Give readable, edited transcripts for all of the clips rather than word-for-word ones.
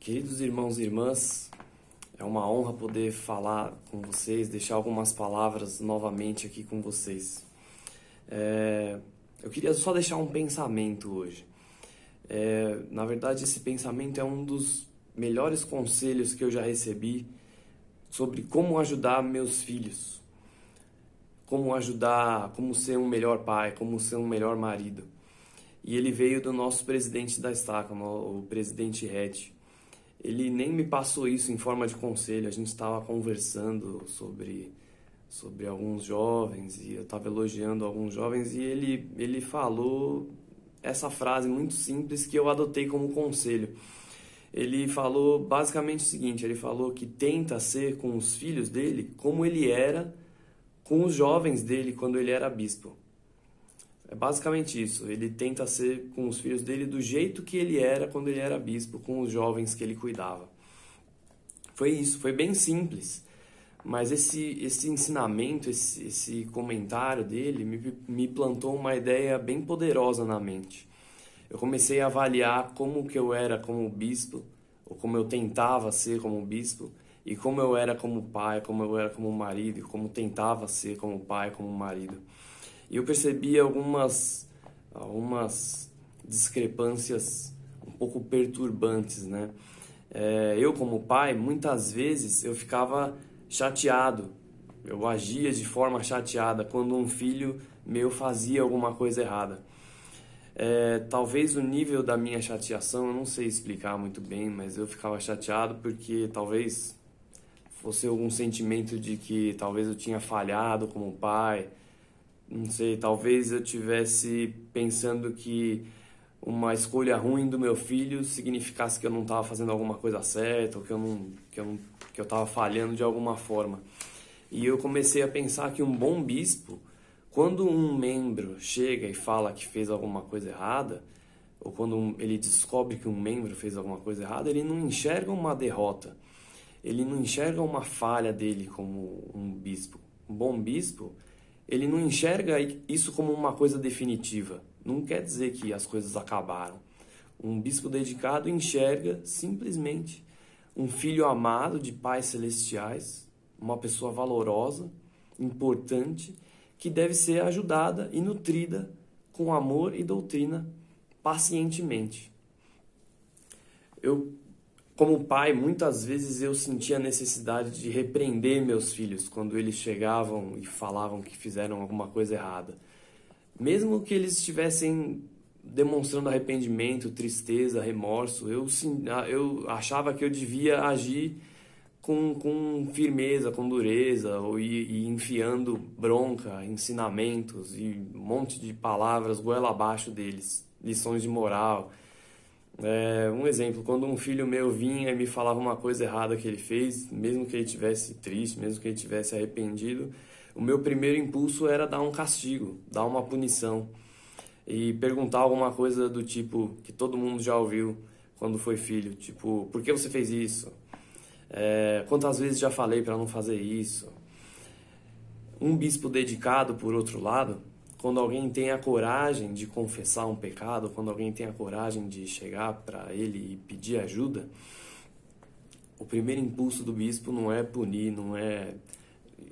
Queridos irmãos e irmãs, é uma honra poder falar com vocês, deixar algumas palavras novamente aqui com vocês. Eu queria só deixar um pensamento hoje. Na verdade, esse pensamento é um dos melhores conselhos que eu já recebi sobre como ajudar meus filhos, como ajudar, como ser um melhor pai, como ser um melhor marido. E ele veio do nosso presidente da Estaca, o presidente Red. Ele nem me passou isso em forma de conselho, a gente estava conversando sobre alguns jovens e eu estava elogiando alguns jovens e ele falou essa frase muito simples que eu adotei como conselho. Ele falou basicamente o seguinte, ele falou que tenta ser com os filhos dele como ele era com os jovens dele quando ele era bispo. É basicamente isso, ele tenta ser com os filhos dele do jeito que ele era quando ele era bispo, com os jovens que ele cuidava. Foi isso, foi bem simples, mas esse ensinamento, esse comentário dele me plantou uma ideia bem poderosa na mente. Eu comecei a avaliar como que eu era como bispo, ou como eu tentava ser como bispo, e como eu era como pai, como eu era como marido, e como tentava ser como pai, como marido. E eu percebi algumas discrepâncias um pouco perturbantes, né? Eu, como pai, muitas vezes eu ficava chateado, eu agia de forma chateada quando um filho meu fazia alguma coisa errada. Talvez o nível da minha chateação, eu não sei explicar muito bem, mas eu ficava chateado porque talvez fosse algum sentimento de que talvez eu tinha falhado como pai. Não sei, talvez eu tivesse pensando que uma escolha ruim do meu filho significasse que eu não estava fazendo alguma coisa certa, ou que eu estava falhando de alguma forma. E eu comecei a pensar que um bom bispo, quando um membro chega e fala que fez alguma coisa errada, ou quando ele descobre que um membro fez alguma coisa errada, ele não enxerga uma derrota, ele não enxerga uma falha dele como um bispo. Um bom bispo, ele não enxerga isso como uma coisa definitiva. Não quer dizer que as coisas acabaram. Um bispo dedicado enxerga simplesmente um filho amado de pais celestiais, uma pessoa valorosa, importante, que deve ser ajudada e nutrida com amor e doutrina pacientemente. Como pai, muitas vezes eu sentia a necessidade de repreender meus filhos quando eles chegavam e falavam que fizeram alguma coisa errada. Mesmo que eles estivessem demonstrando arrependimento, tristeza, remorso, eu achava que eu devia agir com firmeza, com dureza, e enfiando bronca, ensinamentos e um monte de palavras goela abaixo deles, lições de moral. Um exemplo, quando um filho meu vinha e me falava uma coisa errada que ele fez, mesmo que ele estivesse triste, mesmo que ele estivesse arrependido, o meu primeiro impulso era dar um castigo, dar uma punição e perguntar alguma coisa do tipo que todo mundo já ouviu quando foi filho, tipo, por que você fez isso? Quantas vezes já falei para não fazer isso? Um bispo dedicado, por outro lado, quando alguém tem a coragem de confessar um pecado, quando alguém tem a coragem de chegar para ele e pedir ajuda, o primeiro impulso do bispo não é punir, não é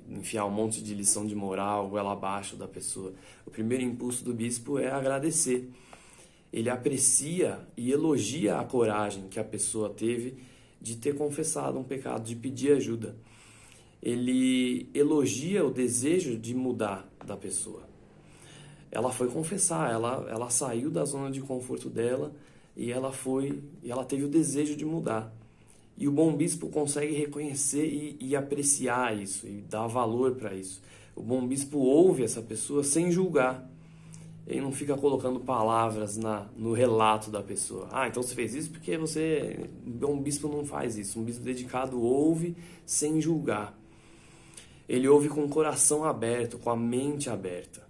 enfiar um monte de lição de moral goela abaixo da pessoa. O primeiro impulso do bispo é agradecer. Ele aprecia e elogia a coragem que a pessoa teve de ter confessado um pecado, de pedir ajuda. Ele elogia o desejo de mudar da pessoa. Ela foi confessar, ela saiu da zona de conforto dela e ela teve o desejo de mudar. E o bom bispo consegue reconhecer e apreciar isso, e dar valor para isso. O bom bispo ouve essa pessoa sem julgar. Ele não fica colocando palavras no relato da pessoa. Então você fez isso porque você... Um bispo não faz isso. Um bispo dedicado ouve sem julgar. Ele ouve com o coração aberto, com a mente aberta.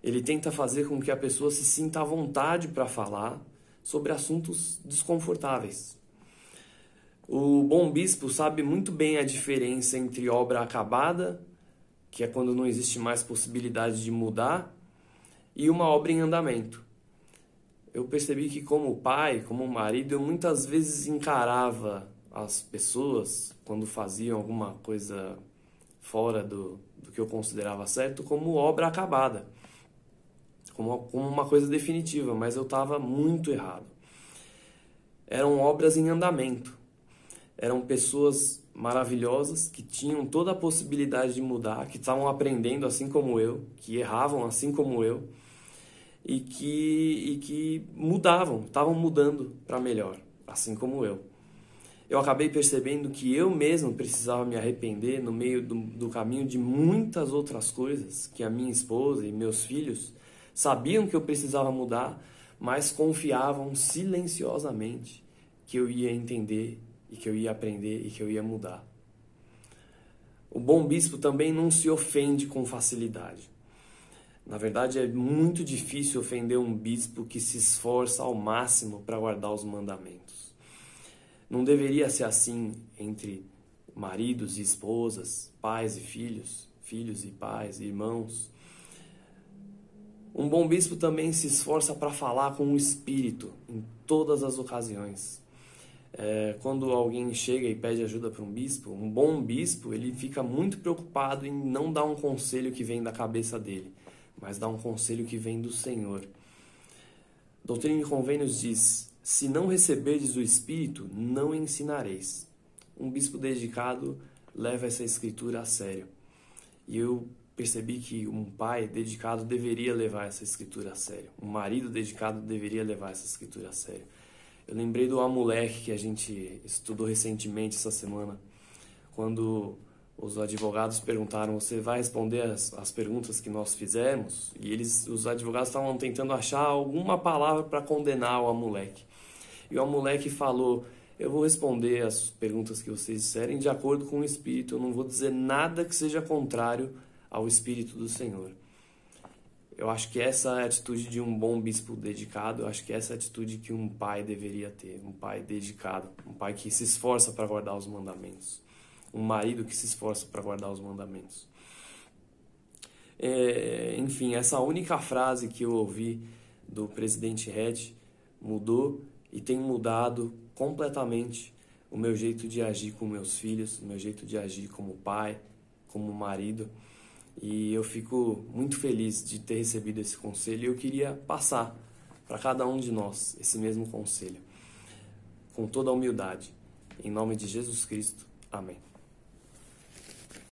Ele tenta fazer com que a pessoa se sinta à vontade para falar sobre assuntos desconfortáveis. O bom bispo sabe muito bem a diferença entre obra acabada, que é quando não existe mais possibilidade de mudar, e uma obra em andamento. eu percebi que como pai, como marido, eu muitas vezes encarava as pessoas, quando faziam alguma coisa fora do que eu considerava certo, como obra acabada, como uma coisa definitiva, mas eu estava muito errado. Eram obras em andamento, eram pessoas maravilhosas que tinham toda a possibilidade de mudar, que estavam aprendendo assim como eu, que erravam assim como eu, e que mudavam, estavam mudando para melhor, assim como eu. Eu acabei percebendo que eu mesmo precisava me arrepender no meio do caminho de muitas outras coisas que a minha esposa e meus filhos sabiam que eu precisava mudar, mas confiavam silenciosamente que eu ia entender e que eu ia aprender e que eu ia mudar. O bom bispo também não se ofende com facilidade. Na verdade, é muito difícil ofender um bispo que se esforça ao máximo para guardar os mandamentos. Não deveria ser assim entre maridos e esposas, pais e filhos, filhos e pais, irmãos. Um bom bispo também se esforça para falar com o Espírito em todas as ocasiões. Quando alguém chega e pede ajuda para um bom bispo, ele fica muito preocupado em não dar um conselho que vem da cabeça dele, mas dar um conselho que vem do Senhor. Doutrina e Convênios diz: se não receberdes o Espírito, não ensinareis. Um bispo dedicado leva essa escritura a sério. E eu percebi que um pai dedicado deveria levar essa escritura a sério. Um marido dedicado deveria levar essa escritura a sério. Eu lembrei do Amulek que a gente estudou recentemente essa semana, quando os advogados perguntaram: você vai responder as perguntas que nós fizemos? E os advogados estavam tentando achar alguma palavra para condenar o Amulek. E o Amulek falou: eu vou responder as perguntas que vocês disserem de acordo com o Espírito, eu não vou dizer nada que seja contrário ao Espírito do Senhor. Eu acho que essa é a atitude de um bom bispo dedicado, eu acho que essa é a atitude que um pai deveria ter, um pai dedicado, um pai que se esforça para guardar os mandamentos, um marido que se esforça para guardar os mandamentos. Enfim, essa única frase que eu ouvi do presidente Hatch mudou e tem mudado completamente o meu jeito de agir com meus filhos, o meu jeito de agir como pai, como marido. E eu fico muito feliz de ter recebido esse conselho e eu queria passar para cada um de nós esse mesmo conselho, com toda a humildade. Em nome de Jesus Cristo. Amém.